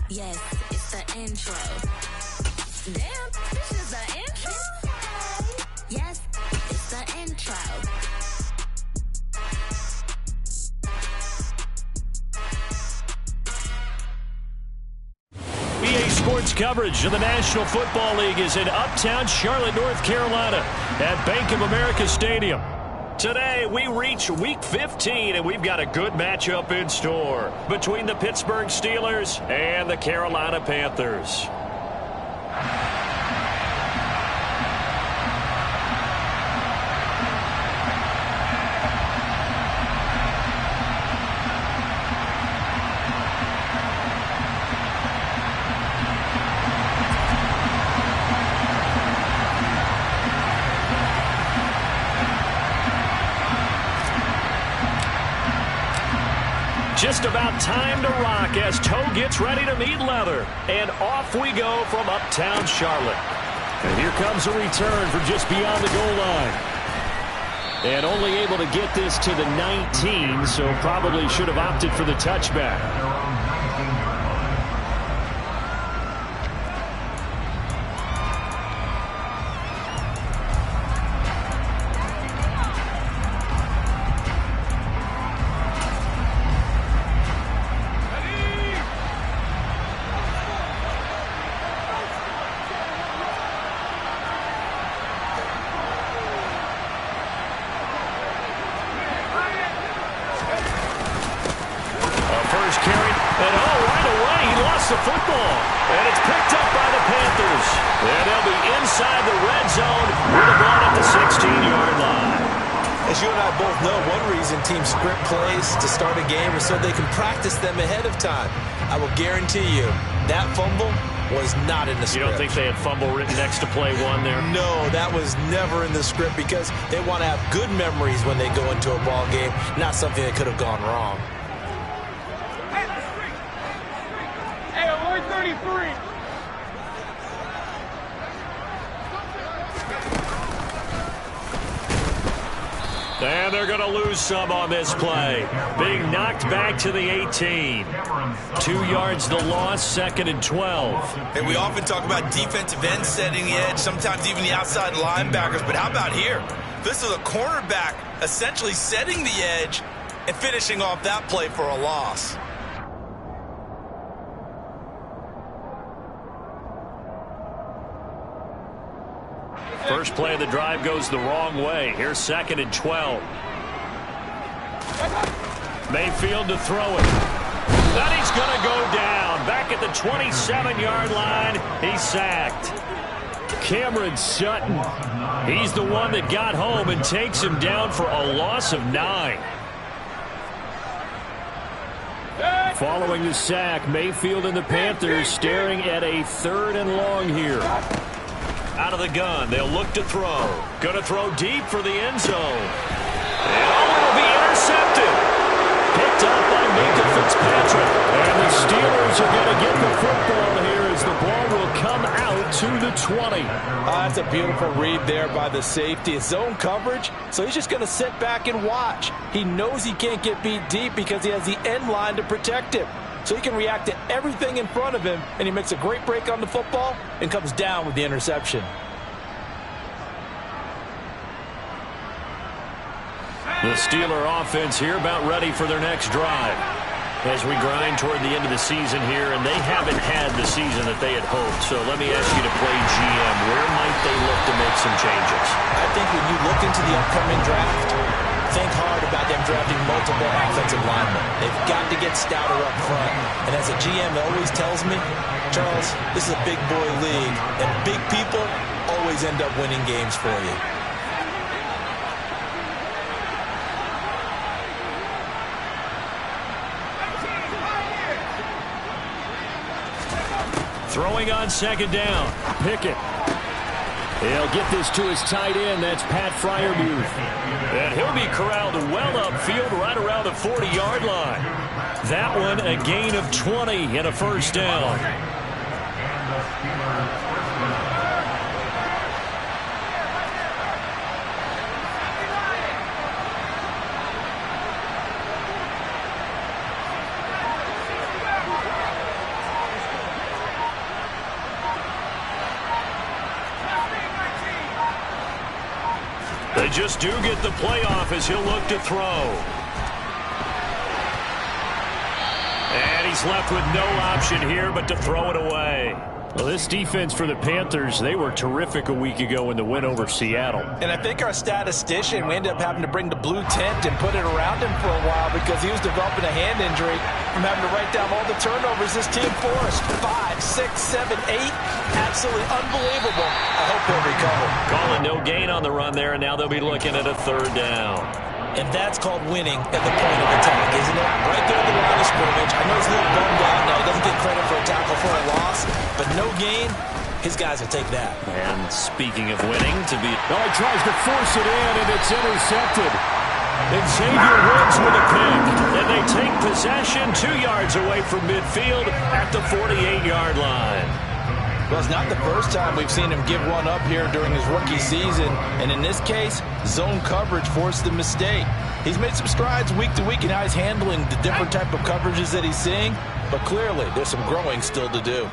Yes, it's the intro. Damn, this is the intro? Yes, it's the intro. EA Sports coverage of the National Football League is in uptown Charlotte, North Carolina at Bank of America Stadium. Today, we reach Week 15, and we've got a good matchup in store between the Pittsburgh Steelers and the Carolina Panthers. Just about time to rock as toe gets ready to meet leather. And off we go from uptown Charlotte. And here comes a return from just beyond the goal line. And only able to get this to the 19, so probably should have opted for the touchback. The football, and it's picked up by the Panthers. And they'll be inside the red zone with the ball at the 16-yard line. As you and I both know, one reason teams script plays to start a game is so they can practice them ahead of time. I will guarantee you that fumble was not in the script. You don't think they had fumble written next to play one there? No, that was never in the script because they want to have good memories when they go into a ball game, not something that could have gone wrong. And they're going to lose some on this play. Being knocked back to the 18. 2 yards the loss, 2nd and 12. And we often talk about defensive ends setting the edge, sometimes even the outside linebackers. But how about here? This is a cornerback essentially setting the edge and finishing off that play for a loss. First play of the drive goes the wrong way. Here's 2nd and 12. Mayfield to throw it. And he's going to go down. Back at the 27-yard line, he's sacked. Cameron Sutton, he's the one that got home and takes him down for a loss of 9. Following the sack, Mayfield and the Panthers staring at a 3rd and long here. Out of the gun, they'll look to throw. Going to throw deep for the end zone. And it'll be intercepted. Picked up by Minka Fitzpatrick. And the Steelers are going to get the football here as the ball will come out to the 20. That's a beautiful read there by the safety. It's zone coverage, so he's just going to sit back and watch. He knows he can't get beat deep because he has the end line to protect him. So he can react to everything in front of him, and he makes a great break on the football and comes down with the interception. The Steeler offense here about ready for their next drive. As we grind toward the end of the season here, and they haven't had the season that they had hoped. So let me ask you to play GM. Where might they look to make some changes? I think when you look into the upcoming draft, think hard about them drafting multiple offensive linemen. They've got to get stouter up front. And as a GM always tells me, Charles, this is a big boy league, and big people always end up winning games for you. Throwing on 2nd down. Pickett. He'll get this to his tight end. That's Pat Freiermuth. And he'll be corralled well upfield right around the 40-yard line. That one a gain of 20 and a first down. They just do get the playoff as he'll look to throw. And he's left with no option here but to throw it away. Well, this defense for the Panthers, they were terrific a week ago in the win over Seattle. And I think our statistician, we ended up having to bring the blue tent and put it around him for a while because he was developing a hand injury from having to write down all the turnovers this team forced. 5, 6, 7, 8. Absolutely unbelievable. I hope they'll recover. Calling no gain on the run there, and now they'll be looking at a third down. And that's called winning at the point of attack, isn't it? Right there at the line of scrimmage. I know he's a little bummed out now. He doesn't get credit for a tackle for a loss, but no gain, his guys will take that. And speaking of winning, to be... Oh, he tries to force it in, and it's intercepted. And Xavier Woods with a pick. And they take possession 2 yards away from midfield at the 48-yard line. Well, it's not the first time we've seen him give one up here during his rookie season. And in this case, zone coverage forced the mistake. He's made some strides week to week in how he's handling the different type of coverages that he's seeing. But clearly, there's some growing still to do.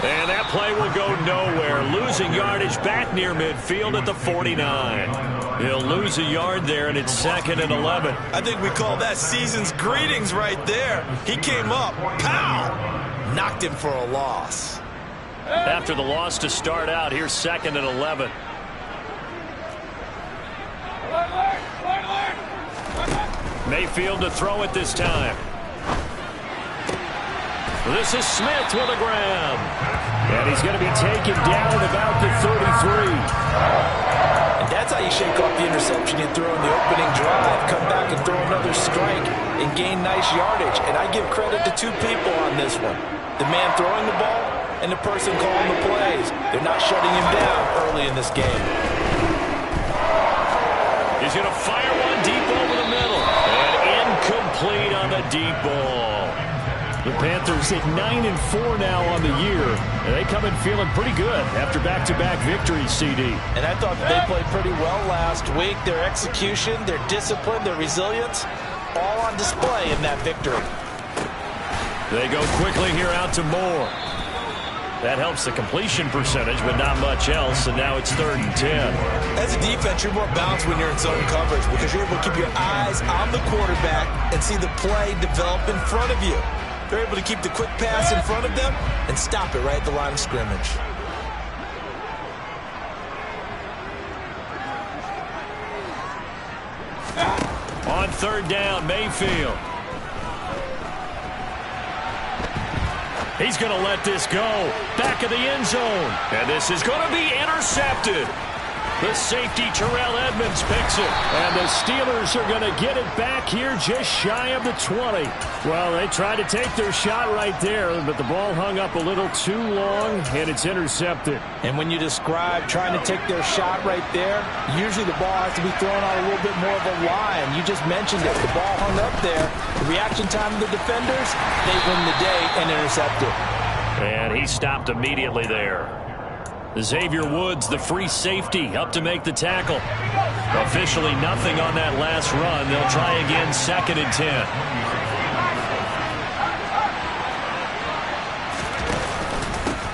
And that play will go nowhere. Losing yardage back near midfield at the 49. He'll lose a yard there, and it's 2nd and 11. I think we call that season's greetings right there. He came up, pow! Knocked him for a loss. After the loss to start out, here's 2nd and 11. Mayfield to throw it this time. This is Smith with a grab. And he's going to be taken down at about the 33. And that's how you shake off the interception you throw in the opening drive. Come back and throw another strike and gain nice yardage. And I give credit to 2 people on this one. The man throwing the ball and the person calling the plays. They're not shutting him down early in this game. He's going to fire one deep over the middle. And incomplete on the deep ball. The Panthers at 9-4 now on the year, and they come in feeling pretty good after back-to-back victories, CD. And I thought that they played pretty well last week. Their execution, their discipline, their resilience, all on display in that victory. They go quickly here out to Moore. That helps the completion percentage, but not much else, and now it's 3rd and 10. As a defense, you're more balanced when you're in zone coverage because you're able to keep your eyes on the quarterback and see the play develop in front of you. They're able to keep the quick pass in front of them and stop it right at the line of scrimmage. On 3rd down, Mayfield. He's going to let this go. Back of the end zone. And this is going to be intercepted. The safety, Terrell Edmonds, picks it. And the Steelers are going to get it back here just shy of the 20. Well, they tried to take their shot right there, but the ball hung up a little too long, and it's intercepted. And when you describe trying to take their shot right there, usually the ball has to be thrown on a little bit more of a line. You just mentioned it. The ball hung up there. The reaction time of the defenders, they win the day and intercept it. And he stopped immediately there. Xavier Woods, the free safety, up to make the tackle. Officially nothing on that last run. They'll try again, 2nd and 10.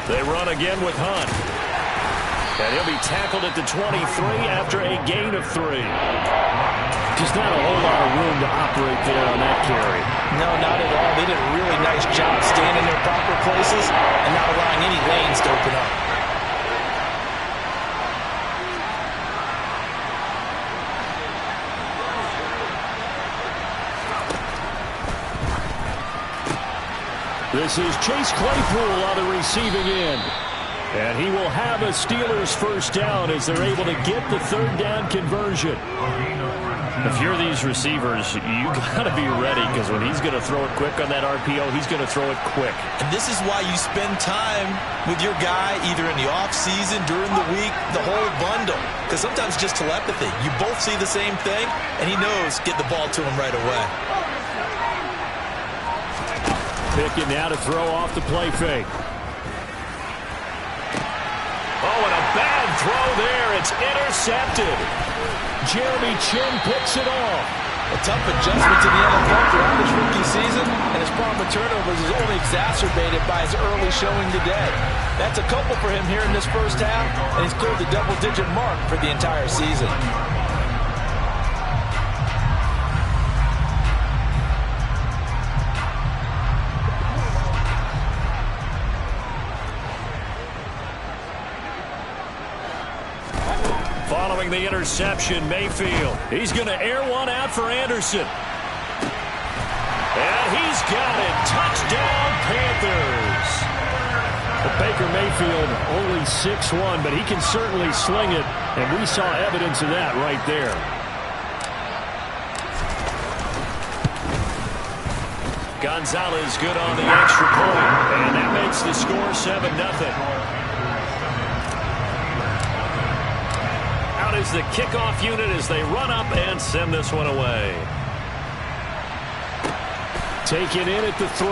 They run again with Hunt. And he'll be tackled at the 23 after a gain of 3. Just not a whole lot of room to operate there on that carry. No, not at all. They did a really nice job staying in their proper places and not allowing any lanes to open up. This is Chase Claypool on the receiving end. And he will have a Steelers first down as they're able to get the 3rd down conversion. If you're these receivers, you got to be ready because when he's going to throw it quick on that RPO, he's going to throw it quick. And this is why you spend time with your guy either in the offseason, during the week, the whole bundle. Because sometimes just telepathy. You both see the same thing, and he knows get the ball to him right away. Picking now to throw off the play fake. Oh, and a bad throw there. It's intercepted. Jeremy Chin picks it off. A tough adjustment to the NFL throughout this rookie season, and his problem with turnovers is only exacerbated by his early showing today. That's a couple for him here in this first half, and he's cleared the double-digit mark for the entire season. Following the interception, Mayfield. He's going to air one out for Anderson. And he's got it. Touchdown, Panthers. Well, Baker Mayfield only 6'1", but he can certainly sling it, and we saw evidence of that right there. Gonzalez good on the extra point, and that makes the score 7-0. Out is the kickoff unit as they run up and send this one away. Taken in at the 3.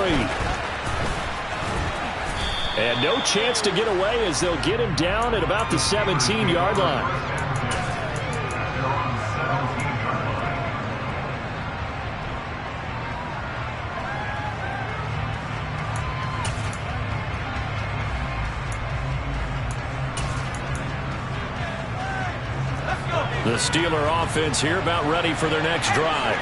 And no chance to get away as they'll get him down at about the 17-yard line. The Steeler offense here about ready for their next drive.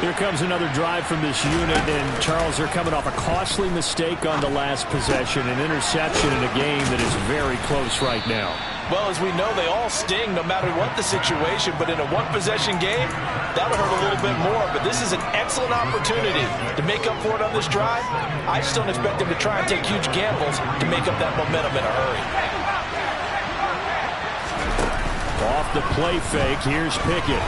Here comes another drive from this unit, and Charles, they're coming off a costly mistake on the last possession, an interception in a game that is very close right now. Well, as we know, they all sting no matter what the situation, but in a one-possession game, that'll hurt a little bit more. But this is an excellent opportunity to make up for it on this drive. I just don't expect them to try and take huge gambles to make up that momentum in a hurry. Off the play fake, here's Pickett.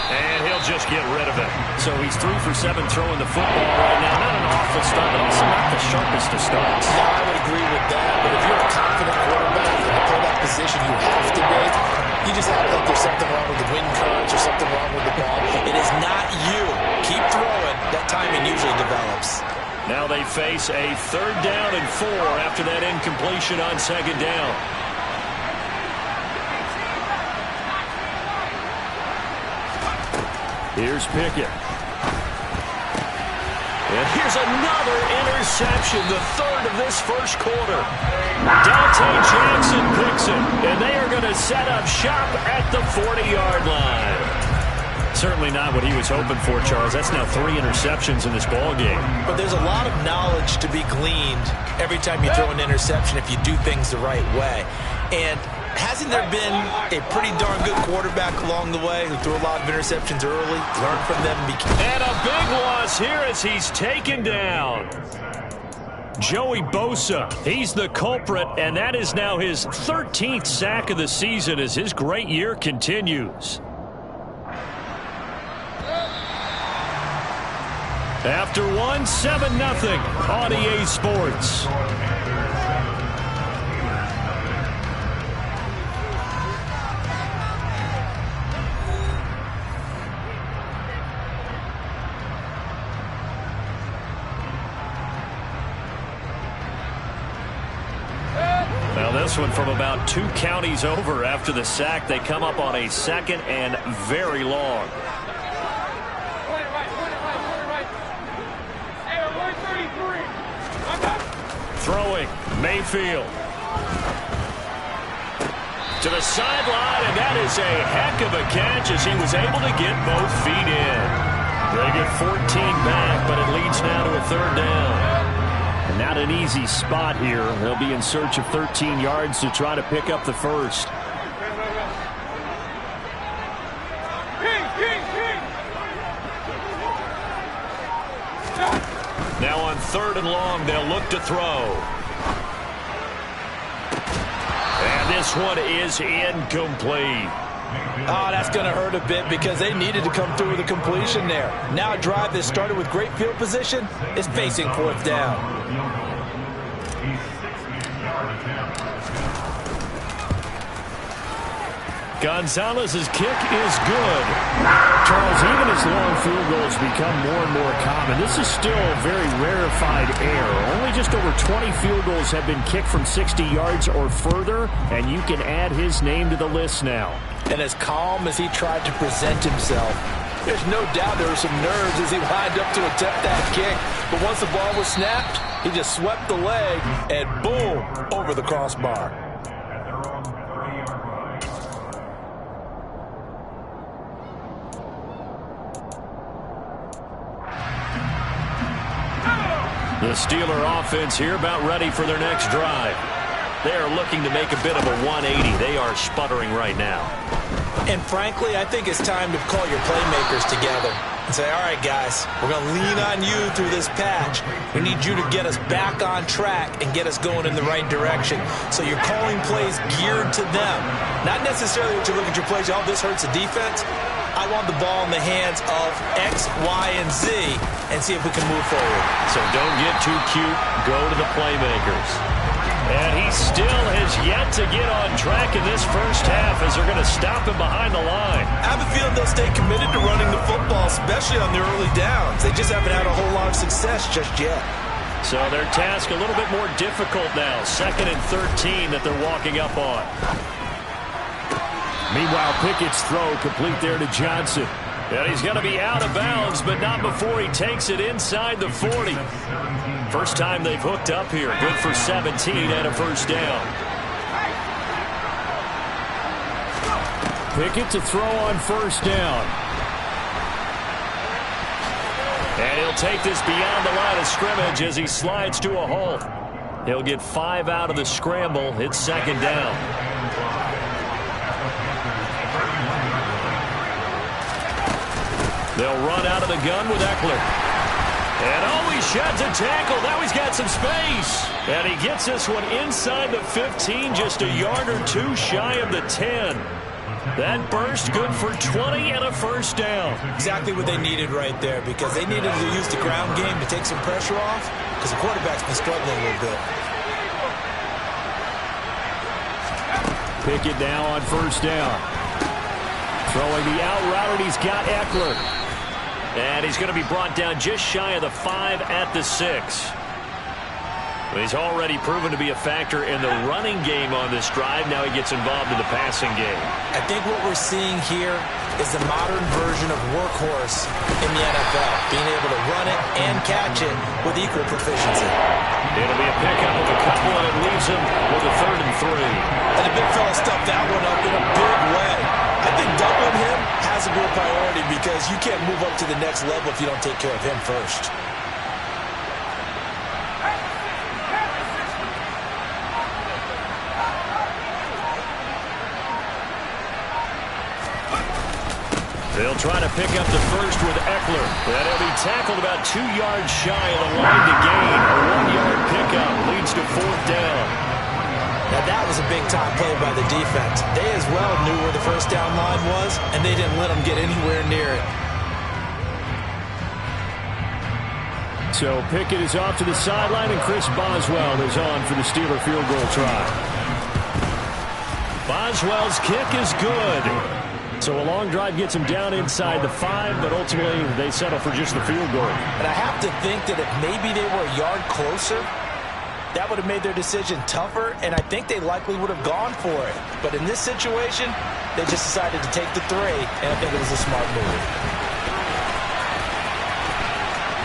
And he'll just get rid of it. So he's 3 for 7 throwing the football right now. Not an awful start, but also not the sharpest of starts. No, I would agree with that. But if you're a confident quarterback and you play that position you have to make, you just act like there's something wrong with the wind currents or something wrong with the ball. It is not you. Keep throwing. That timing usually develops. Now they face a 3rd down and 4 after that incompletion on 2nd down. Here's Pickett. And here's another interception, the 3rd of this first quarter. Dante Jackson picks it, and they are going to set up shop at the 40-yard line. Certainly not what he was hoping for, Charles. That's now 3 interceptions in this ball game. But there's a lot of knowledge to be gleaned every time you throw an interception if you do things the right way. And hasn't there been a pretty darn good quarterback along the way who threw a lot of interceptions early, learned from them? And a big loss here as he's taken down. Joey Bosa, he's the culprit, and that is now his 13th sack of the season as his great year continues. After 7-0 on EA Sports. Now this one from about 2 counties over after the sack. They come up on a 2nd and very long. Throwing, Mayfield. To the sideline, and that is a heck of a catch as he was able to get both feet in. They get 14 back, but it leads now to a 3rd down. And not an easy spot here. They'll be in search of 13 yards to try to pick up the first. Now on 3rd and long, they'll look to throw. And this one is incomplete. Oh, that's going to hurt a bit because they needed to come through with a completion there. Now a drive that started with great field position is facing 4th down. Gonzalez's kick is good. Charles, even as long field goals become more and more common, this is still a very rarefied error. Only just over 20 field goals have been kicked from 60 yards or further, and you can add his name to the list now. and as calm as he tried to present himself. There's no doubt there were some nerves as he lined up to attempt that kick. But once the ball was snapped, he just swept the leg and boom, over the crossbar. The Steeler offense here about ready for their next drive. They are looking to make a bit of a 180. They are sputtering right now. And frankly, I think it's time to call your playmakers together and say, all right, guys, we're going to lean on you through this patch. We need you to get us back on track and get us going in the right direction. So you're calling plays geared to them. Not necessarily that you look at your plays, oh, this hurts the defense. I want the ball in the hands of X, Y, and Z and see if we can move forward. So don't get too cute. Go to the playmakers. And he still has yet to get on track in this first half as they're going to stop him behind the line. I have a feeling they'll stay committed to running the football, especially on the early downs. They just haven't had a whole lot of success just yet. So their task a little bit more difficult now. 2nd and 13 that they're walking up on. Meanwhile, Pickett's throw complete there to Johnson. And he's going to be out of bounds, but not before he takes it inside the 40. First time they've hooked up here. Good for 17 and a first down. Pickett to throw on first down. And he'll take this beyond the line of scrimmage as he slides to a halt. He'll get 5 out of the scramble. It's 2nd down. They'll run out of the gun with Eckler. And oh, he sheds a tackle. Now he's got some space. And he gets this one inside the 15, just a yard or two shy of the 10. That burst good for 20 and a first down. Exactly what they needed right there, because they needed to use the ground game to take some pressure off, because the quarterback's been struggling a little bit. Pickett now on first down. Throwing the out route, and he's got Eckler. And he's going to be brought down just shy of the 5 at the 6. But he's already proven to be a factor in the running game on this drive. Now he gets involved in the passing game. I think what we're seeing here is the modern version of workhorse in the NFL, being able to run it and catch it with equal proficiency. It'll be a pickup of a couple, and it leaves him with a 3rd and 3. And the big fella stuffed that one up in a big way. I think doubling him has to be a priority, because you can't move up to the next level if you don't take care of him first. They'll try to pick up the first with Eckler. And he'll be tackled about 2 yards shy of the line to gain. A 1-yard pickup leads to 4th down. Now that was a big-time play by the defense. They as well knew where the first down line was, and they didn't let them get anywhere near it. So Pickett is off to the sideline, and Chris Boswell is on for the Steeler field goal try. Boswell's kick is good. So a long drive gets him down inside the 5, but ultimately they settle for just the field goal. And I have to think that if maybe they were a yard closer, that would have made their decision tougher, and I think they likely would have gone for it. But in this situation, they just decided to take the 3, and I think it was a smart move.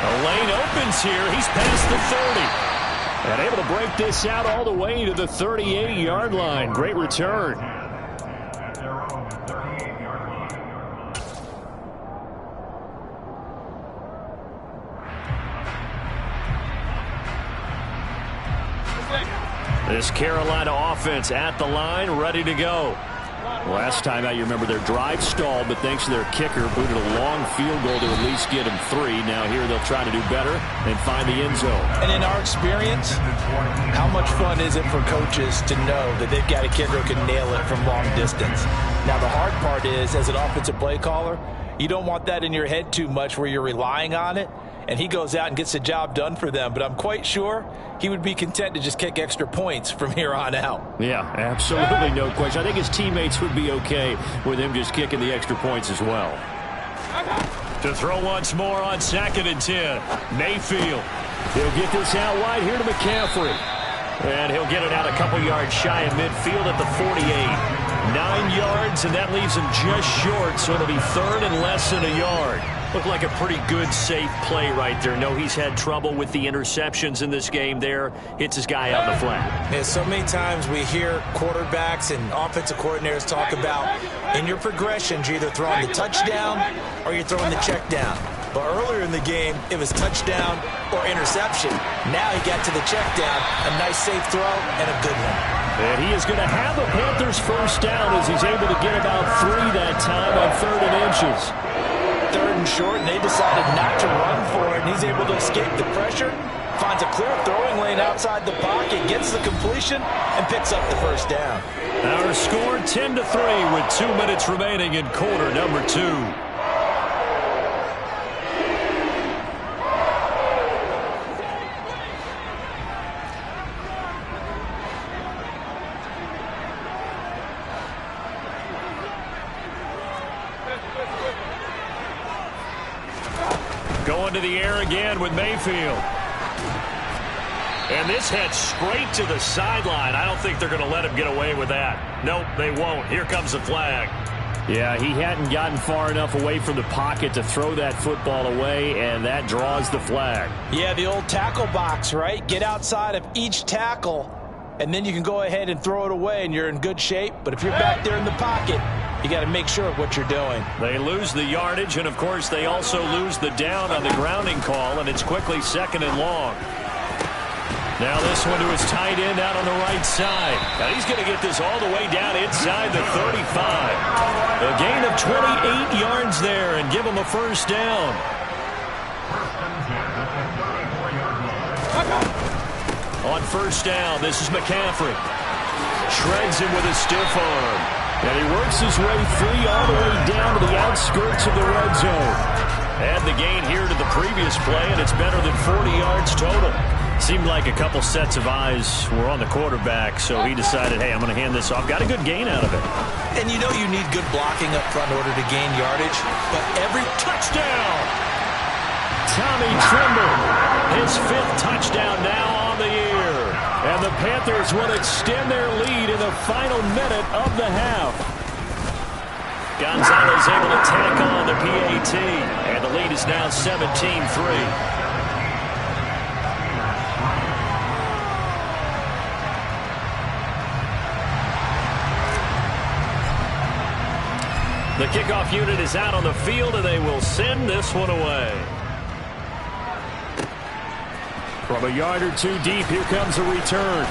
A lane opens here. He's past the 30. And able to break this out all the way to the 38-yard line. Great return. This Carolina offense at the line, ready to go. Last time out, you remember their drive stalled, but thanks to their kicker, booted a long field goal to at least get them 3. Now here they'll try to do better and find the end zone. And in our experience, how much fun is it for coaches to know that they've got a kicker who can nail it from long distance? Now the hard part is, as an offensive play caller, you don't want that in your head too much where you're relying on it, and he goes out and gets the job done for them. But I'm quite sure he would be content to just kick extra points from here on out. Yeah, absolutely no question. I think his teammates would be okay with him just kicking the extra points as well. To throw once more on 2nd and 10. Mayfield. He'll get this out wide here to McCaffrey. And he'll get it out a couple yards shy of midfield at the 48. 9 yards, and that leaves him just short, so it'll be third and less than a yard. Looked like a pretty good, safe play right there. No, he's had trouble with the interceptions in this game there. Hits his guy out in the flat. Yeah, so many times we hear quarterbacks and offensive coordinators talk about in your progressions, you're either throwing the touchdown or you're throwing the check down. But earlier in the game, it was touchdown or interception. Now he got to the check down, a nice safe throw, and a good one. And he is going to have the Panthers first down as he's able to get about 3 that time on 3rd and inches. 3rd and short, and they decided not to run for it, and he's able to escape the pressure, finds a clear throwing lane outside the pocket, gets the completion, and picks up the first down. Our score 10-3 with 2 minutes remaining in quarter number 2. Going to the air again with Mayfield. And this heads straight to the sideline. I don't think they're going to let him get away with that. Nope, they won't. Here comes the flag. Yeah, he hadn't gotten far enough away from the pocket to throw that football away, and that draws the flag. Yeah, the old tackle box, right? Get outside of each tackle, and then you can go ahead and throw it away, and you're in good shape. But if you're back there in the pocket, you got to make sure of what you're doing. They lose the yardage, and, of course, they also lose the down on the grounding call, and it's quickly 2nd and long. Now this one to his tight end out on the right side. Now he's going to get this all the way down inside the 35. A gain of 28 yards there and give him a first down. On first down, this is McCaffrey. Shreds him with a stiff arm. And he works his way free all the way down to the outskirts of the red zone. Add the gain here to the previous play, and it's better than 40 yards total. Seemed like a couple sets of eyes were on the quarterback, so he decided, hey, I'm going to hand this off. Got a good gain out of it. And you know you need good blocking up front in order to gain yardage, but every touchdown. Tommy Tremble, his 5th touchdown now on the year. And the Panthers will extend their lead in the final minute of the half. Gonzalez able to tack on the PAT, and the lead is now 17-3. The kickoff unit is out on the field, and they will send this one away. From a yard or 2 deep, here comes a return.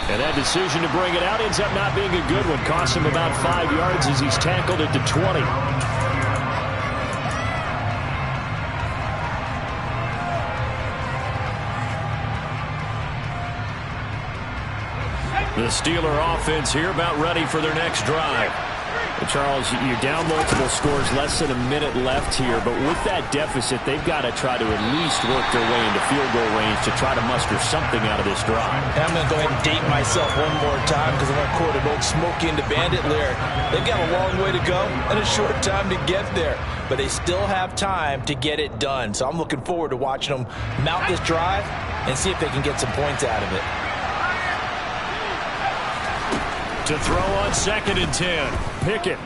And that decision to bring it out ends up not being a good one. Costs him about 5 yards as he's tackled at the 20. The Steeler offense here about ready for their next drive. Charles, you're down multiple scores, less than a minute left here, but with that deficit, they've got to try to at least work their way into field goal range to try to muster something out of this drive. And I'm going to go ahead and date myself one more time because I'm going to quote an old Smokey and the Bandit lyric. They've got a long way to go and a short time to get there, but they still have time to get it done. So I'm looking forward to watching them mount this drive and see if they can get some points out of it. To throw on 2nd and 10. Pickett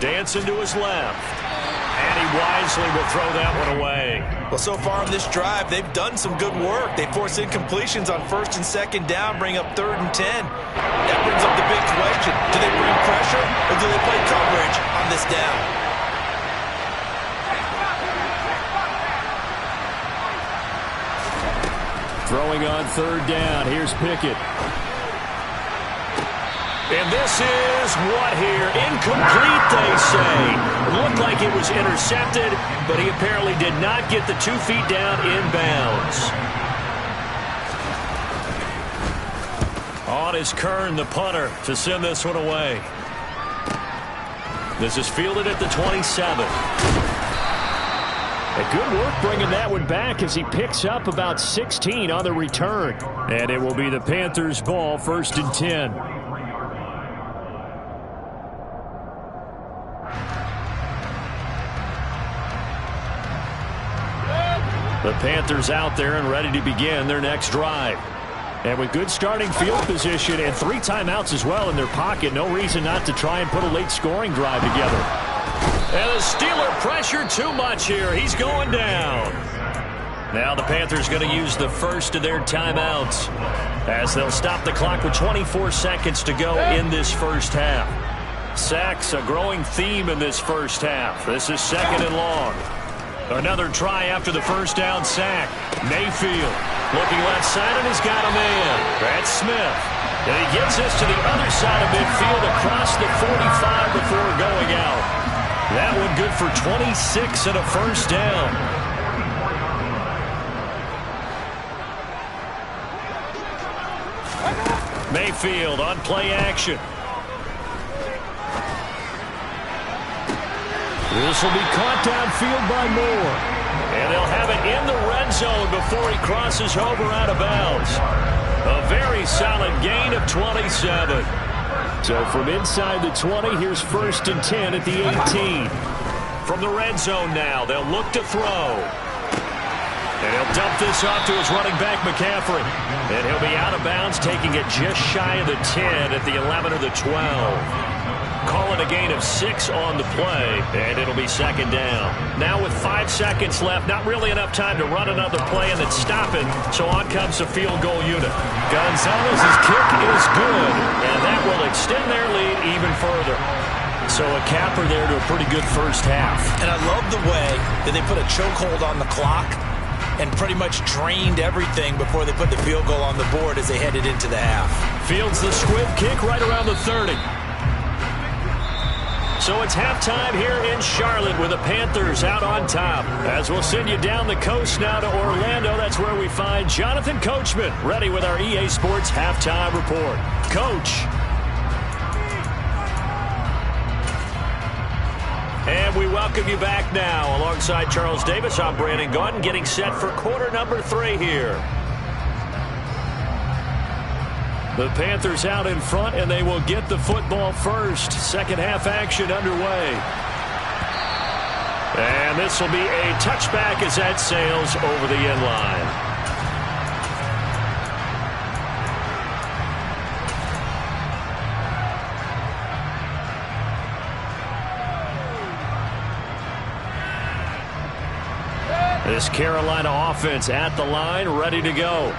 dancing to his left. And he wisely will throw that one away. Well, so far on this drive, they've done some good work. They force incompletions on 1st and 2nd down, bring up 3rd and 10. That brings up the big question. Do they bring pressure or do they play coverage on this down? throwing on 3rd down. Here's Pickett. And this is what here? Incomplete, they say. It looked like it was intercepted, but he apparently did not get the 2 feet down inbounds. On is Kern, the punter, to send this one away. This is fielded at the 27. A good work bringing that one back as he picks up about 16 on the return. And it will be the Panthers' ball, 1st and 10. The Panthers out there and ready to begin their next drive. And with good starting field position and 3 timeouts as well in their pocket, no reason not to try and put a late scoring drive together. And the Steeler pressure too much here. He's going down. Now the Panthers going to use the first of their timeouts as they'll stop the clock with 24 seconds to go in this first half. Sacks a growing theme in this first half. This is 2nd and long. Another try after the first down sack. Mayfield looking left side, and he's got a man. That's Smith. And he gets this to the other side of midfield across the 45 before going out. That one good for 26 and a first down. Mayfield on play action. This will be caught downfield by Moore. And they'll have it in the red zone before he crosses over out of bounds. A very solid gain of 27. So from inside the 20, here's 1st and 10 at the 18. From the red zone now, they'll look to throw. And he'll dump this off to his running back, McCaffrey. And he'll be out of bounds, taking it just shy of the 10 at the 11 or the 12. Call it a gain of 6 on the play, and it'll be 2nd down. Now with 5 seconds left, not really enough time to run another play and then stop it, so on comes the field goal unit. Gonzalez's kick is good, and that will extend their lead even further. So a capper there to a pretty good first half. And I love the way that they put a chokehold on the clock and pretty much drained everything before they put the field goal on the board as they headed into the half. Fields the squib kick right around the 30. So it's halftime here in Charlotte with the Panthers out on top. As we'll send you down the coast now to Orlando, that's where we find Jonathan Coachman ready with our EA Sports halftime report. Coach. And we welcome you back now. Alongside Charles Davis, I'm Brandon Gaudin, getting set for quarter number 3 here. The Panthers out in front, and they will get the football first. Second half action underway. And this will be a touchback as that sails over the end line. This Carolina offense at the line, ready to go.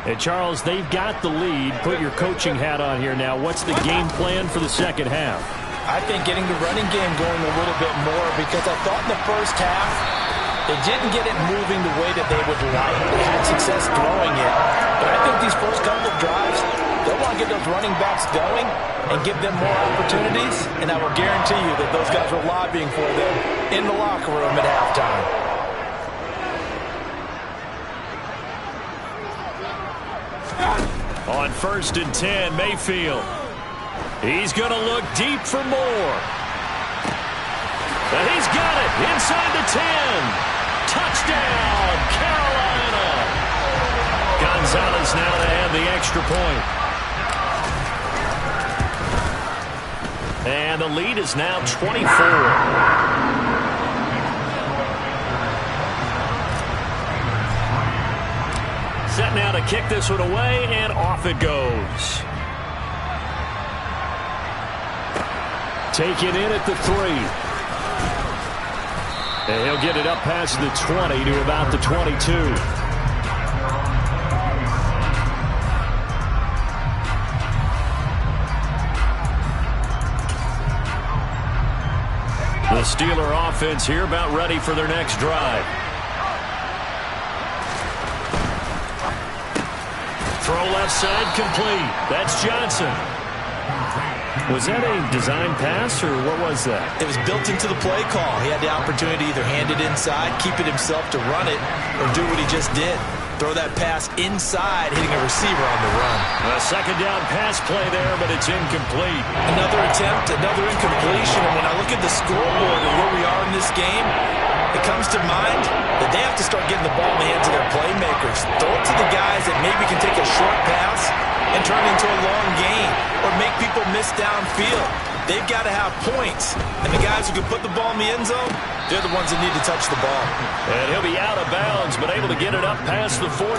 And, Charles, they've got the lead. Put your coaching hat on here now. What's the game plan for the second half? I think getting the running game going a little bit more, because I thought in the first half they didn't get it moving the way that they would like. They had success throwing it. But I think these first couple of drives, they'll want to get those running backs going and give them more opportunities. And I will guarantee you that those guys were lobbying for them in the locker room at halftime. On 1st and 10, Mayfield. He's going to look deep for more. And he's got it inside the 10. Touchdown, Carolina. Gonzalez now to have the extra point. And the lead is now 24. Set now to kick this one away, and off it goes. Taken in at the 3. And he'll get it up past the 20 to about the 22. The Steeler offense here about ready for their next drive. Throw left side complete. That's Johnson. Was that a design pass, or what was that? It was built into the play call. He had the opportunity to either hand it inside, keep it himself to run it, or do what he just did. Throw that pass inside, hitting a receiver on the run. A second down pass play there, but it's incomplete. Another attempt, another incompletion. And when I look at the scoreboard and where we are in this game, it comes to mind that they have to start getting the ball in the hands of their playmakers. Throw it to the guys that maybe can take a short pass and turn into a long gain or make people miss downfield. They've got to have points. And the guys who can put the ball in the end zone, they're the ones that need to touch the ball. And he'll be out of bounds, but able to get it up past the 45.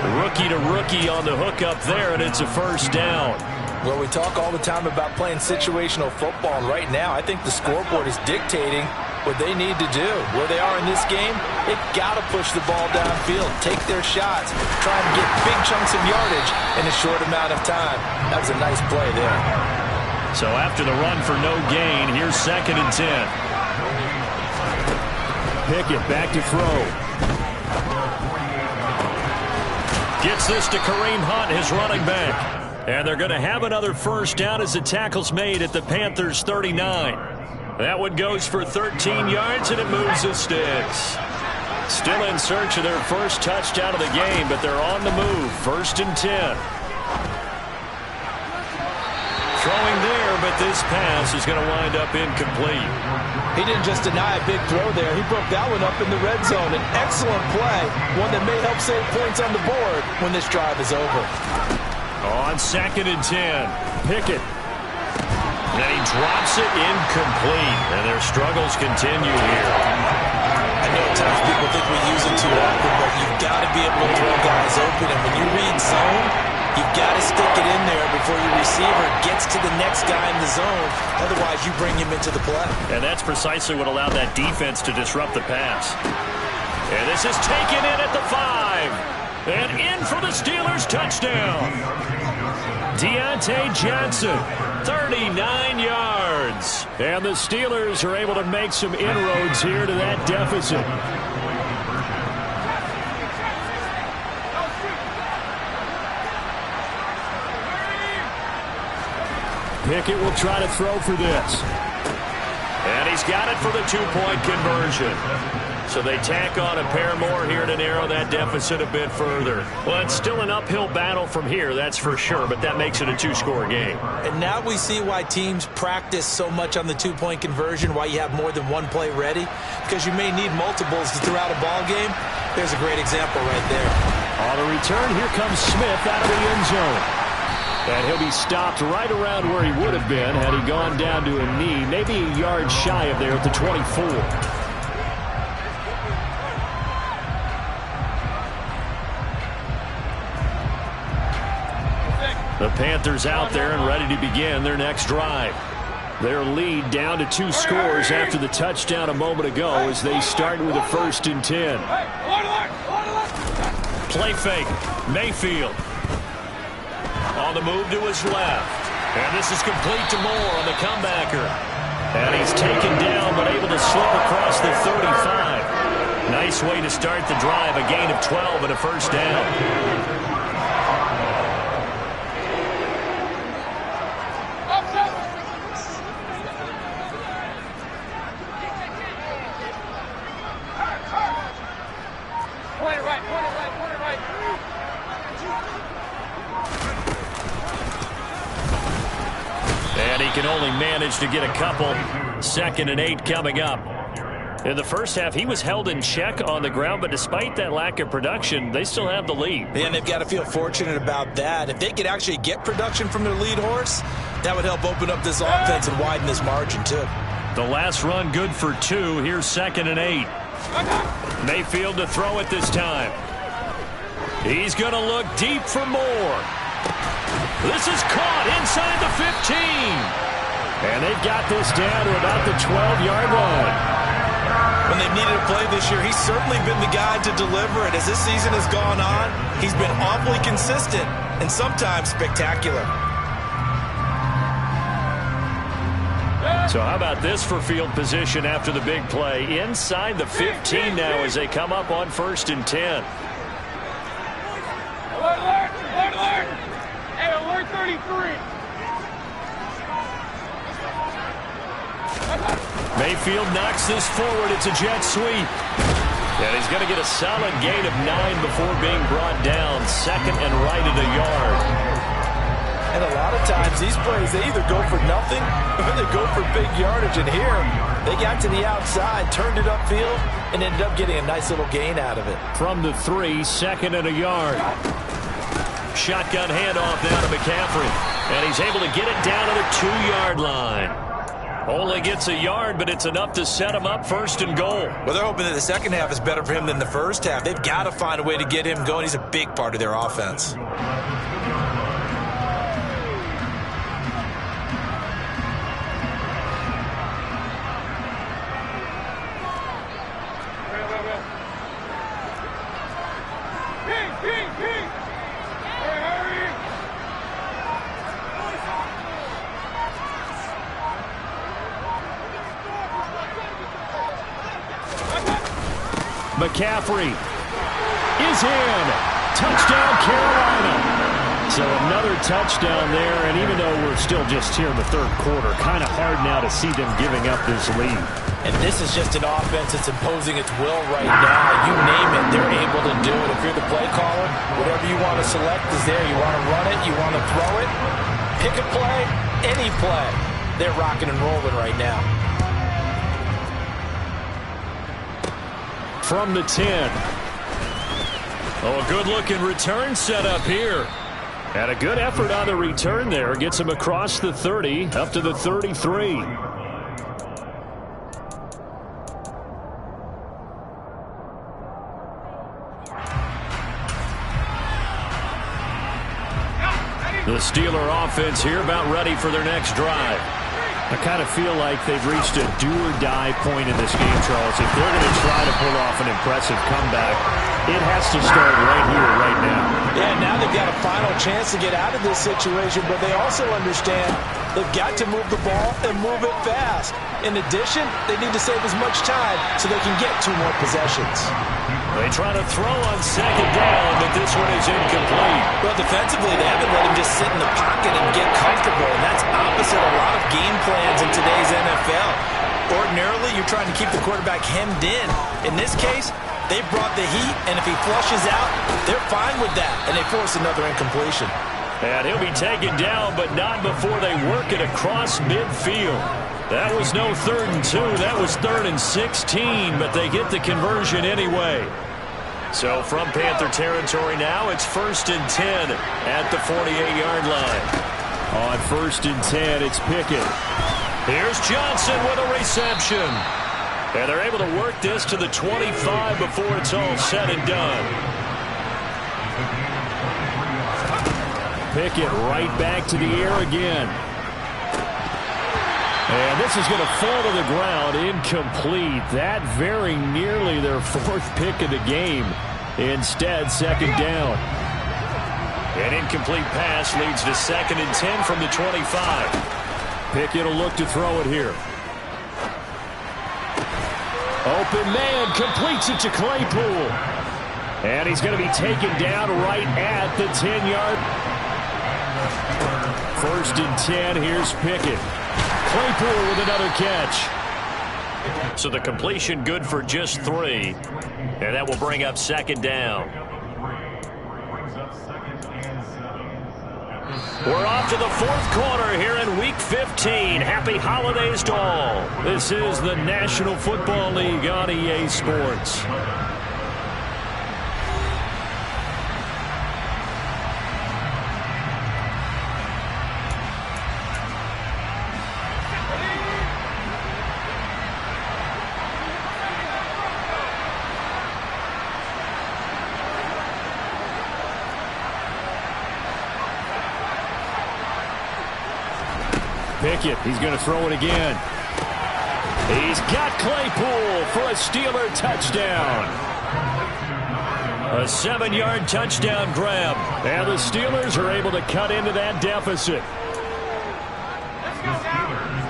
Rookie to rookie on the hook up there, and it's a first down. Well, we talk all the time about playing situational football, and right now I think the scoreboard is dictating what they need to do. Where they are in this game, they've got to push the ball downfield, take their shots, try and get big chunks of yardage in a short amount of time. That was a nice play there. So after the run for no gain, here's 2nd and 10. Pickett back to throw. Gets this to Kareem Hunt, his running back. And they're going to have another first down as the tackle's made at the Panthers' 39. That one goes for 13 yards, and it moves the sticks. Still in search of their first touchdown of the game, but they're on the move. 1st and 10. Throwing there, but this pass is going to wind up incomplete. He didn't just deny a big throw there. He broke that one up in the red zone. An excellent play, one that may help save points on the board when this drive is over. On 2nd and 10, Pickett. Then he drops it incomplete, and their struggles continue here. I know at times people think we use it too often, but you've got to be able to throw guys open. And when you read zone, you've got to stick it in there before your receiver gets to the next guy in the zone. Otherwise, you bring him into the play. And that's precisely what allowed that defense to disrupt the pass. And this is taken in at the 5. And in for the Steelers, touchdown. Deontay Johnson, 39 yards. And the Steelers are able to make some inroads here to that deficit. Pickett will try to throw for this. And he's got it for the 2-point conversion. So they tack on a pair more here to narrow that deficit a bit further. Well, it's still an uphill battle from here, that's for sure, but that makes it a 2-score game. And now we see why teams practice so much on the 2-point conversion, why you have more than one play ready, because you may need multiples throughout a ball game. There's a great example right there. On the return, here comes Smith out of the end zone. And he'll be stopped right around where he would have been had he gone down to a knee, maybe a yard shy of there at the 24. The Panthers out there and ready to begin their next drive. Their lead down to 2 scores after the touchdown a moment ago as they start with a 1st and 10. Play fake. Mayfield. On the move to his left. And this is complete to Moore on the comebacker. And he's taken down but able to slip across the 35. Nice way to start the drive. A gain of 12 and a first down. Can only manage to get a couple. 2nd and 8 coming up. In the first half, he was held in check on the ground, but despite that lack of production, they still have the lead. And they've got to feel fortunate about that. If they could actually get production from their lead horse, that would help open up this offense and widen this margin, too. The last run good for 2. Here's 2nd and 8. Mayfield to throw it this time. He's going to look deep for Moore. This is caught inside the 15. And they've got this down to about the 12-yard line. When they've needed a play this year, he's certainly been the guy to deliver it. As this season has gone on, he's been awfully consistent and sometimes spectacular. So how about this for field position after the big play? Inside the 15 now as they come up on 1st and 10. Alert 33. Mayfield knocks this forward. It's a jet sweep. And he's going to get a solid gain of 9 before being brought down. 2nd and right at a yard. And a lot of times these plays, they either go for nothing or they go for big yardage. And here, they got to the outside, turned it upfield, and ended up getting a nice little gain out of it. From the 3, 2nd and a yard. Shotgun handoff now to McCaffrey. And he's able to get it down to the 2-yard line. Only gets a yard, but it's enough to set him up 1st and goal. Well, they're hoping that the second half is better for him than the first half. They've got to find a way to get him going. He's a big part of their offense. McCaffrey is in. Touchdown, Carolina. So another touchdown there, and even though we're still just here in the 3rd quarter, kind of hard now to see them giving up this lead. And this is just an offense that's imposing its will right now. You name it, they're able to do it. If you're the play caller, whatever you want to select is there. You want to run it, you want to throw it, pick a play, any play. They're rocking and rolling right now. From the 10. Oh, a good-looking return set up here. And a good effort on the return there. Gets him across the 30, up to the 33. The Steeler offense here about ready for their next drive. I kind of feel like they've reached a do-or-die point in this game, Charles. If they're going to try to pull off an impressive comeback, it has to start right here, right now. Yeah, now they've got a final chance to get out of this situation, but they also understand they've got to move the ball and move it fast. In addition, they need to save as much time so they can get 2 more possessions. They try to throw on 2nd down, but this one is incomplete. Well, defensively, they haven't let him just sit in the pocket and get comfortable, and that's opposite a lot of game plans in today's NFL. Ordinarily, you're trying to keep the quarterback hemmed in. In this case, they brought the heat, and if he flushes out, they're fine with that, and they force another incompletion. And he'll be taken down, but not before they work it across midfield. That was no 3rd and 2. That was 3rd and 16, but they get the conversion anyway. So from Panther territory now, it's 1st and 10 at the 48-yard line. On 1st and 10, it's Pickett. Here's Johnson with a reception. And they're able to work this to the 25 before it's all said and done. Pickett right back to the air again. And this is going to fall to the ground, incomplete. That very nearly their 4th pick of the game. Instead, 2nd down. An incomplete pass leads to 2nd and 10 from the 25. Pickett will look to throw it here. Open man, completes it to Claypool. And he's going to be taken down right at the 10-yard. 1st and 10, here's Pickett. Claypool with another catch. So the completion good for just 3. And that will bring up 2nd down. We're off to the 4th quarter here in Week 15. Happy holidays to all. This is the National Football League on EA Sports. Pickett, he's going to throw it again. He's got Claypool for a Steeler touchdown. A 7-yard touchdown grab. And the Steelers are able to cut into that deficit.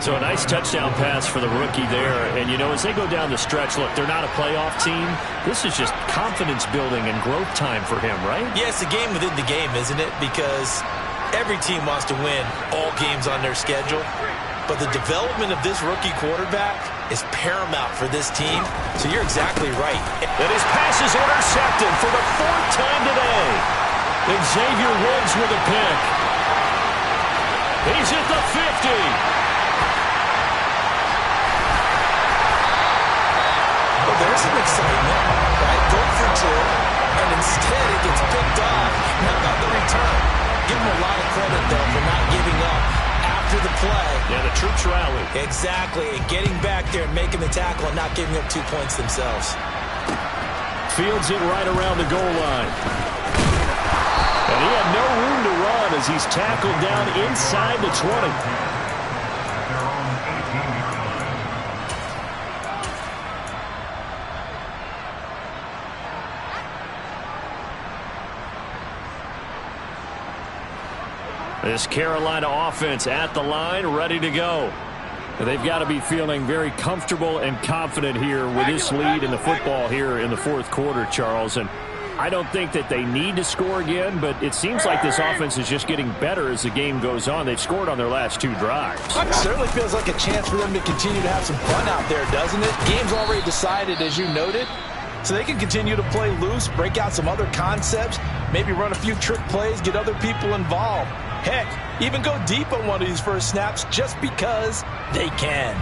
So a nice touchdown pass for the rookie there. And, you know, as they go down the stretch, look, they're not a playoff team. This is just confidence building and growth time for him, right? Yeah, it's a game within the game, isn't it? Because every team wants to win all games on their schedule. But the development of this rookie quarterback is paramount for this team. So you're exactly right. And his pass is intercepted for the 4th time today. Xavier Woods with a pick. He's at the 50. Well, there's some excitement, right? Go for 2, and instead it gets picked off. How about the return? Give him a lot of credit, though, for not giving up after after the play. Yeah, the troops rally. Exactly, and getting back there and making the tackle and not giving up 2 points themselves. Fields it right around the goal line. And he had no room to run as he's tackled down inside the 20. This Carolina offense at the line, ready to go. They've got to be feeling very comfortable and confident here with this lead in the football here in the fourth quarter, Charles. And I don't think that they need to score again, but it seems like this offense is just getting better as the game goes on. They've scored on their last 2 drives. It certainly feels like a chance for them to continue to have some fun out there, doesn't it? Game's already decided, as you noted. So they can continue to play loose, break out some other concepts, maybe run a few trick plays, get other people involved. Heck, even go deep on one of these first snaps just because they can.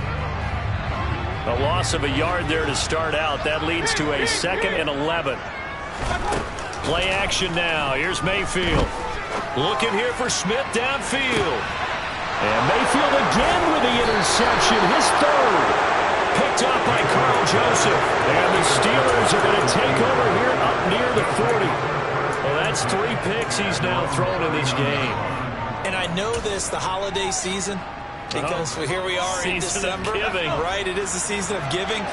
A loss of a yard there to start out. That leads to a 2nd and 11. Play action now. Here's Mayfield. Looking here for Smith downfield. And Mayfield again with the interception. His 3rd. Picked up by Carl Joseph. And the Steelers are going to take over here up near the 40. Well, that's 3 picks he's now thrown in this game. And I know this, the holiday season, because here we are in December. Right, it is the season of giving.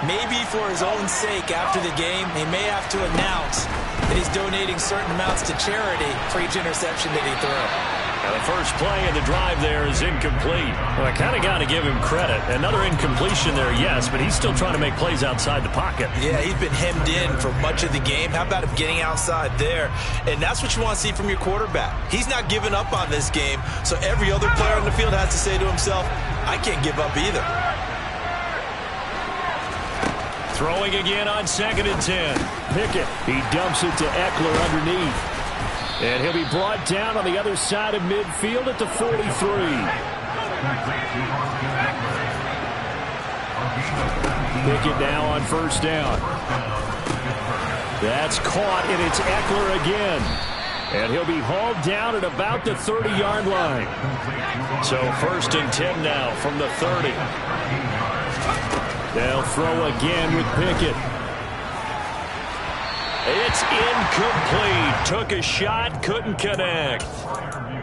Maybe for his own sake after the game, he may have to announce that he's donating certain amounts to charity for each interception that he threw. Now the first play of the drive there is incomplete. Well, I kind of got to give him credit. Another incompletion there, yes, but he's still trying to make plays outside the pocket. Yeah, he's been hemmed in for much of the game. How about him getting outside there? And that's what you want to see from your quarterback. He's not giving up on this game, so every other player on the field has to say to himself, I can't give up either. Throwing again on 2nd and 10. Pickett, he dumps it to Eckler underneath. And he'll be brought down on the other side of midfield at the 43. Pickett now on 1st down. That's caught, and it's Eckler again. And he'll be hauled down at about the 30-yard line. So 1st and 10 now from the 30. They'll throw again with Pickett. It's incomplete. Took a shot, couldn't connect.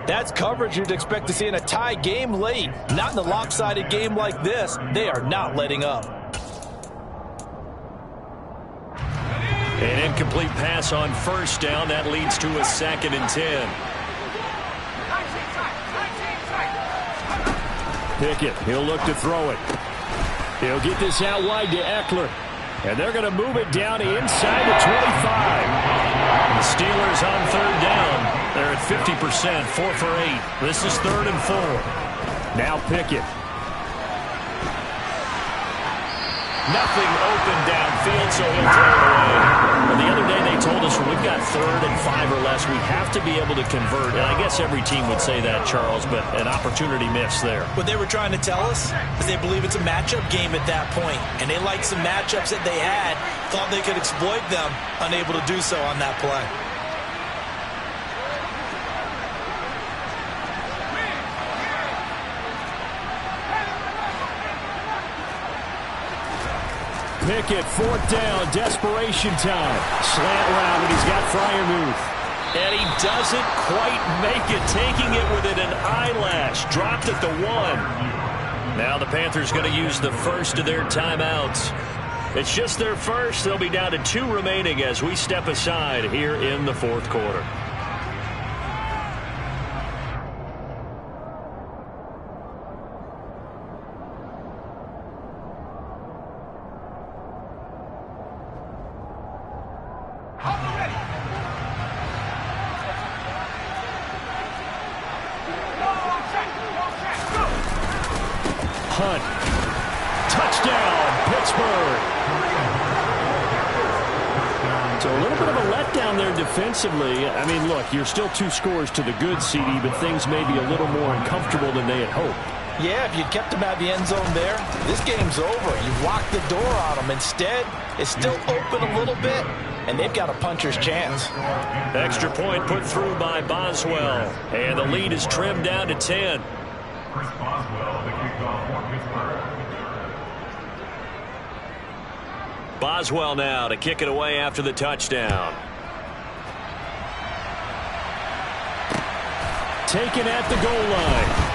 That's coverage you'd expect to see in a tie game late. Not in a lopsided game like this. They are not letting up. An incomplete pass on 1st down. That leads to a 2nd and 10. Pickett, he'll look to throw it. He'll get this out wide to Eckler. And they're going to move it down inside the 25. The Steelers on 3rd down. They're at 50%, 4 for 8. This is 3rd and 4. Now Pickett. Nothing open downfield, so he'll throw it away. Well, the other day they told us when we've got 3rd and 5 or less, we have to be able to convert. And I guess every team would say that, Charles, but an opportunity missed there. What they were trying to tell us is they believe it's a matchup game at that point. And they liked some matchups that they had, thought they could exploit them, unable to do so on that play. Pickett, 4th down, desperation time. Slant route, and he's got Freiermuth. And he doesn't quite make it, taking it within an eyelash. Dropped at the 1. Now the Panthers going to use the first of their timeouts. It's just their first. They'll be down to 2 remaining as we step aside here in the fourth quarter. Hunt. Touchdown, Pittsburgh. So a little bit of a letdown there defensively. I mean, look, you're still 2 scores to the good, CD, but things may be a little more uncomfortable than they had hoped. Yeah, if you kept them out of the end zone there, this game's over. You've locked the door on them. Instead, it's still open a little bit, and they've got a puncher's chance. Extra point put through by Boswell, and the lead is trimmed down to 10. Boswell now to kick it away after the touchdown. Taken at the goal line.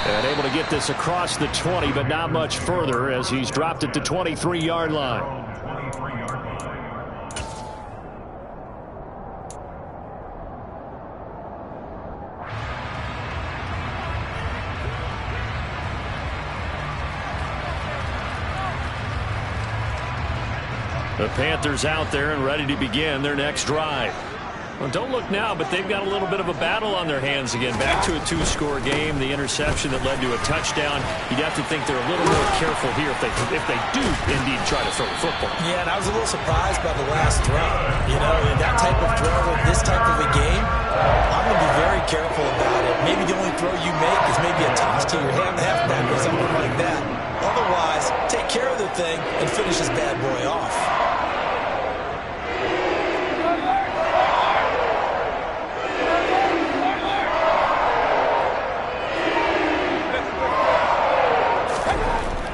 And able to get this across the 20, but not much further as he's dropped it to 23-yard line. The Panthers out there and ready to begin their next drive. Well, don't look now, but they've got a little bit of a battle on their hands again. Back to a two-score game. The interception that led to a touchdown. You'd have to think they're a little more careful here if they do indeed try to throw the football. Yeah, and I was a little surprised by the last throw. You know, in that type of throw in this type of a game, I'm going to be very careful about it. Maybe the only throw you make is maybe a toss to your halfback or something like that. Otherwise, take care of the thing and finish this bad boy off.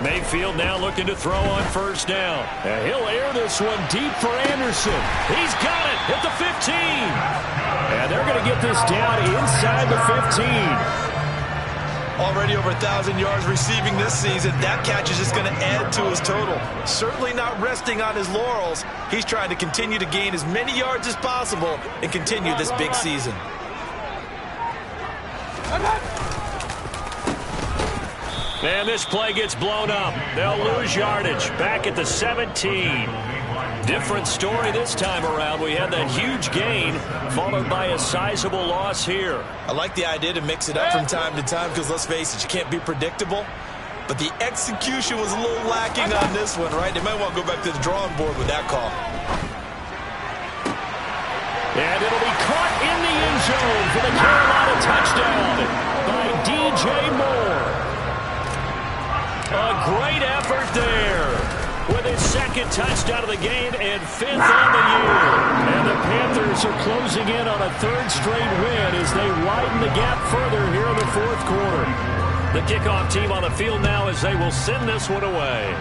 Mayfield now looking to throw on first down. And he'll air this one deep for Anderson. He's got it at the 15. And they're going to get this down inside the 15. Already over 1,000 yards receiving this season. That catch is just going to add to his total. Certainly not resting on his laurels. He's trying to continue to gain as many yards as possible and continue this big season. And this play gets blown up. They'll lose yardage. Back at the 17. Different story this time around. We had that huge gain followed by a sizable loss here. I like the idea to mix it up from time to time because, let's face it, you can't be predictable. But the execution was a little lacking on this one, right? They might want to go back to the drawing board with that call. And it'll be caught in the end zone for the Carolina touchdown by DJ Moore. A great effort there with his second touchdown of the game and 5th on the year. And the Panthers are closing in on a 3rd straight win as they widen the gap further here in the 4th quarter. The kickoff team on the field now as they will send this one away.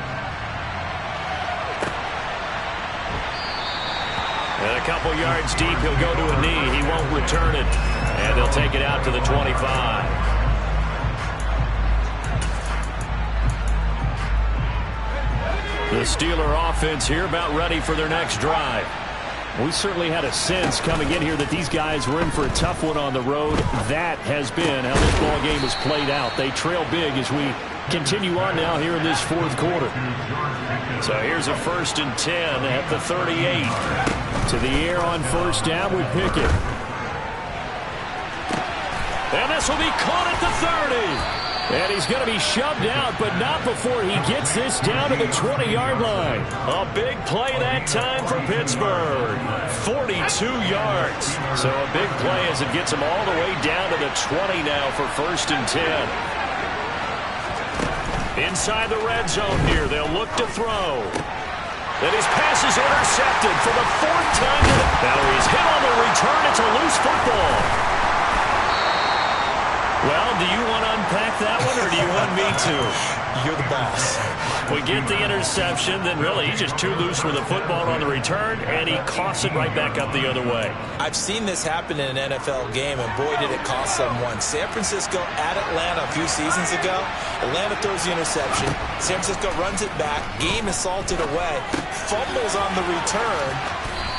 And a couple yards deep, he'll go to a knee. He won't return it. And they'll take it out to the 25. The Steeler offense here about ready for their next drive. We certainly had a sense coming in here that these guys were in for a tough one on the road. That has been how this ball game has played out. They trail big as we continue on now here in this 4th quarter. So here's a 1st and 10 at the 38. To the air on first down with Pickett. And this will be caught at the 30. And he's going to be shoved out, but not before he gets this down to the 20-yard line. A big play that time for Pittsburgh. 42 yards. So a big play as it gets him all the way down to the 20 now for 1st and 10. Inside the red zone here, they'll look to throw. And his pass is intercepted for the 4th time. Now he's hit on the return. It's a loose football. Well, do you want to unpack that one, or do you want me to? You're the boss. We get the interception, then really he's just too loose with the football on the return, and he coughs it right back up the other way. I've seen this happen in an NFL game, and boy, did it cost someone. San Francisco at Atlanta a few seasons ago. Atlanta throws the interception. San Francisco runs it back. Game is salted away. Fumbles on the return.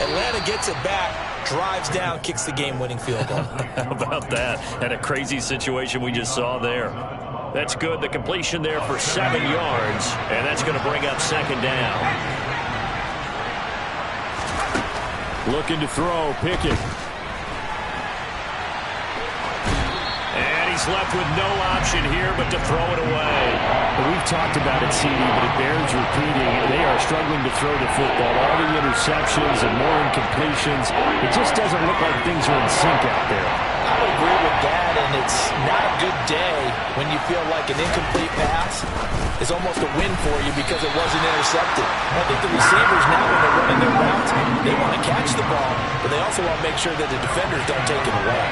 Atlanta gets it back. Drives down, kicks the game-winning field goal. How about that? And a crazy situation we just saw there. That's good. The completion there for 7 yards, and that's going to bring up 2nd down. Looking to throw, Pickett. And he's left with no option here but to throw it away. We've talked about it, CD, but it bears repeating. They are struggling to throw the football. All the interceptions and more incompletions. It just doesn't look like things are in sync out there. I would agree with that, and it's not a good day when you feel like an incomplete pass is almost a win for you because it wasn't intercepted. I think the receivers now, when they're running their routes, they want to catch the ball, but they also want to make sure that the defenders don't take it away.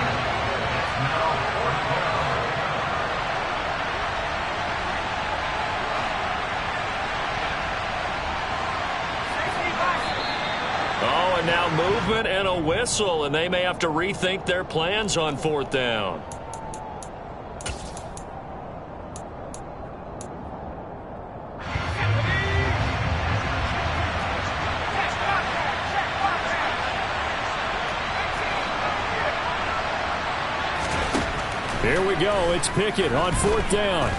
some movement and a whistle, and they may have to rethink their plans on 4th down. Here we go. It's Pickett on 4th down.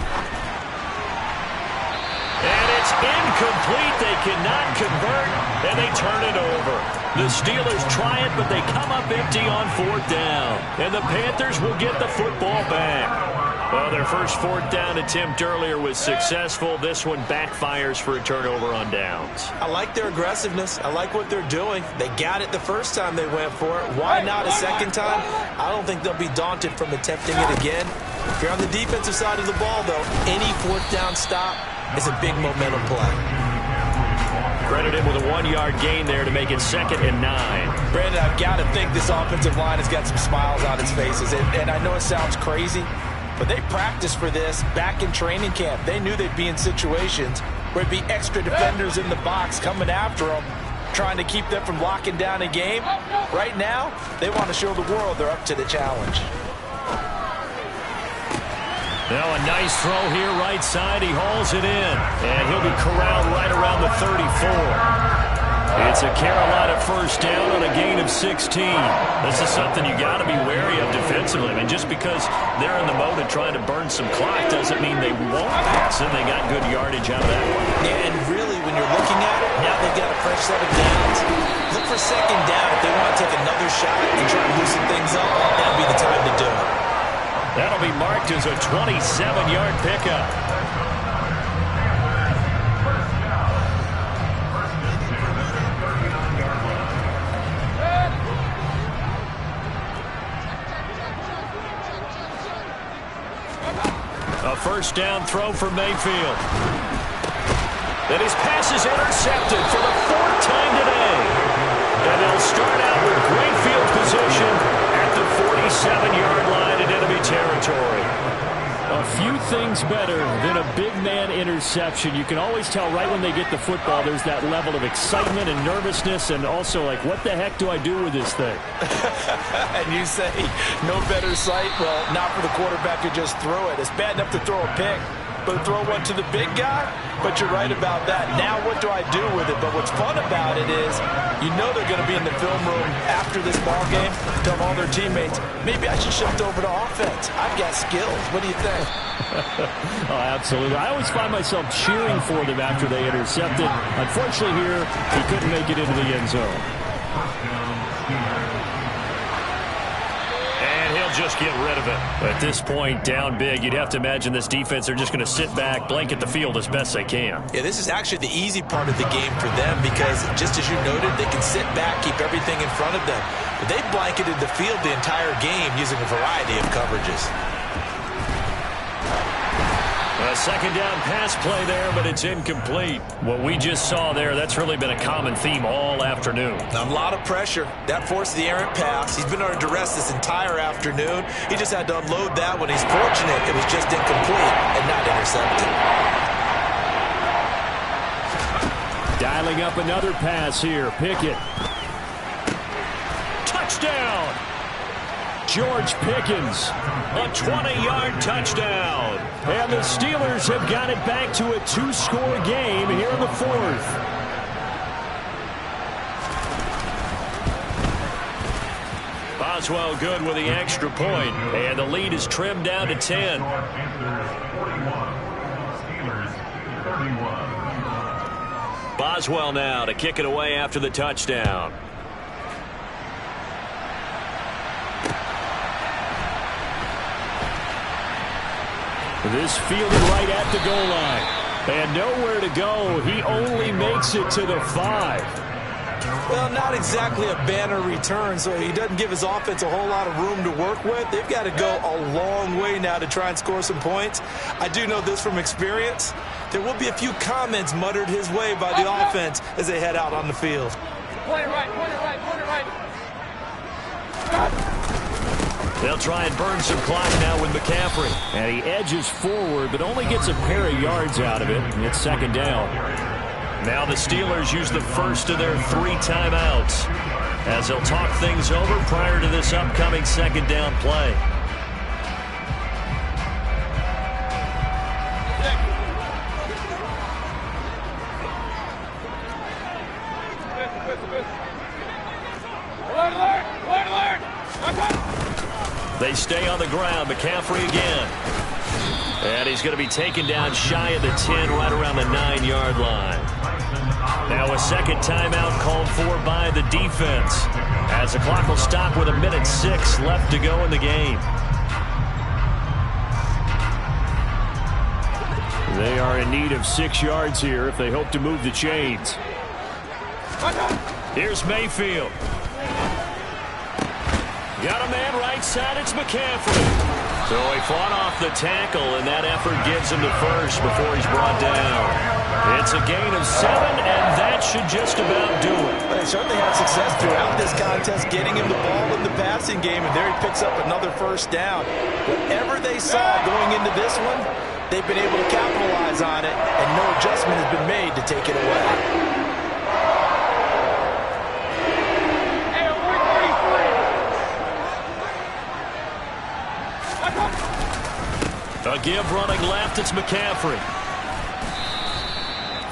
And it's incomplete. They cannot convert, and they turn it over. The Steelers try it, but they come up empty on 4th down. And the Panthers will get the football back. Well, their first 4th down attempt earlier was successful. This one backfires for a turnover on downs. I like their aggressiveness. I like what they're doing. They got it the first time they went for it. Why not a second time? I don't think they'll be daunted from attempting it again. If you're on the defensive side of the ball, though, any 4th down stop is a big momentum play. Credit him with a 1-yard gain there to make it 2nd and 9. Brandon, I've got to think this offensive line has got some smiles on its faces. And I know it sounds crazy, but they practiced for this back in training camp. They knew they'd be in situations where it'd be extra defenders in the box coming after them, trying to keep them from locking down a game. Right now, they want to show the world they're up to the challenge. Now a nice throw here right side. He hauls it in. And he'll be corralled right around the 34. It's a Carolina first down on a gain of 16. This is something you got to be wary of defensively. I mean, just because they're in the mode of trying to burn some clock doesn't mean they won't pass it. They got good yardage out of that one. Yeah, and really, when you're looking at it, now they've got a fresh set of downs. Look for 2nd down. If they want to take another shot and try to loosen things up, that'll be the time to do it. That'll be marked as a 27-yard pickup. A first down throw for Mayfield. Then his pass is intercepted for the 4th time today. And they'll start out with great field position at the 47-yard line in enemy territory. A few things better than a big man interception. You can always tell right when they get the football, there's that level of excitement and nervousness, and also like, what the heck do I do with this thing? And you say, no better sight? Well, not for the quarterback who just threw it. It's bad enough to throw a pick, but throw one to the big guy? But you're right about that. Now what do I do with it? But what's fun about it is you know they're going to be in the film room after this ball game, tell all their teammates, maybe I should shift over to offense. I've got skills. What do you think? Oh, absolutely. I always find myself cheering for them after they intercepted. Unfortunately here, he couldn't make it into the end zone. Just get rid of it. At this point, down big, you'd have to imagine this defense are just going to sit back, blanket the field as best they can. Yeah, this is actually the easy part of the game for them because, just as you noted, they can sit back, keep everything in front of them. But they've blanketed the field the entire game using a variety of coverages. A second down pass play there, but it's incomplete. What we just saw there, that's really been a common theme all afternoon. A lot of pressure. That forced the errant pass. He's been under duress this entire afternoon. He just had to unload that one. He's fortunate it was just incomplete and not intercepted. Dialing up another pass here. Pickett. Touchdown! George Pickens. A 20-yard touchdown. And the Steelers have got it back to a 2-score game here in the 4th. Boswell good with the extra point. And the lead is trimmed down to 10. Boswell now to kick it away after the touchdown. This fielded right at the goal line. And nowhere to go. He only makes it to the 5. Well, not exactly a banner return, so he doesn't give his offense a whole lot of room to work with. They've got to go a long way now to try and score some points. I do know this from experience. There will be a few comments muttered his way by the offense as they head out on the field. Point it right, point it right, point it right. They'll try and burn some clock now with McCaffrey. And he edges forward, but only gets a pair of yards out of it. And it's second down. Now the Steelers use the first of their 3 timeouts. as they'll talk things over prior to this upcoming second down play. They stay on the ground. McCaffrey again. And he's going to be taken down shy of the 10, right around the 9-yard line. Now a second timeout called for by the defense, as the clock will stop with 1:06 left to go in the game. They are in need of 6 yards here if they hope to move the chains. Here's Mayfield. Got a man right side. It's McCaffrey. So he fought off the tackle, and that effort gets him to first before he's brought down. It's a gain of 7, and that should just about do it. But they certainly had success throughout this contest, getting him the ball in the passing game, and there he picks up another first down. Whatever they saw going into this one, they've been able to capitalize on it, and no adjustment has been made to take it away. A give running left, it's McCaffrey.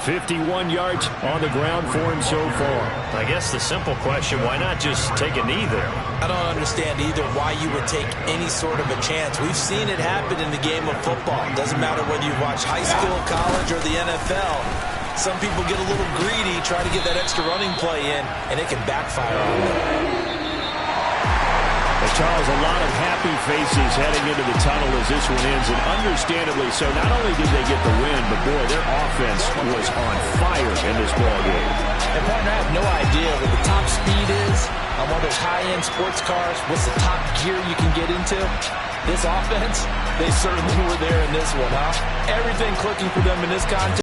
51 yards on the ground for him so far. I guess the simple question, why not just take a knee there? I don't understand either why you would take any sort of a chance. We've seen it happen in the game of football. It doesn't matter whether you watch high school, college, or the NFL. Some people get a little greedy, try to get that extra running play in, and it can backfire on them. Charles, a lot of happy faces heading into the tunnel as this one ends, and understandably so. Not only did they get the win, but boy, their offense was on fire in this ballgame. And partner, I have no idea what the top speed is on one of those high-end sports cars. What's the top gear you can get into? This offense, they certainly were there in this one, huh? Everything clicking for them in this contest.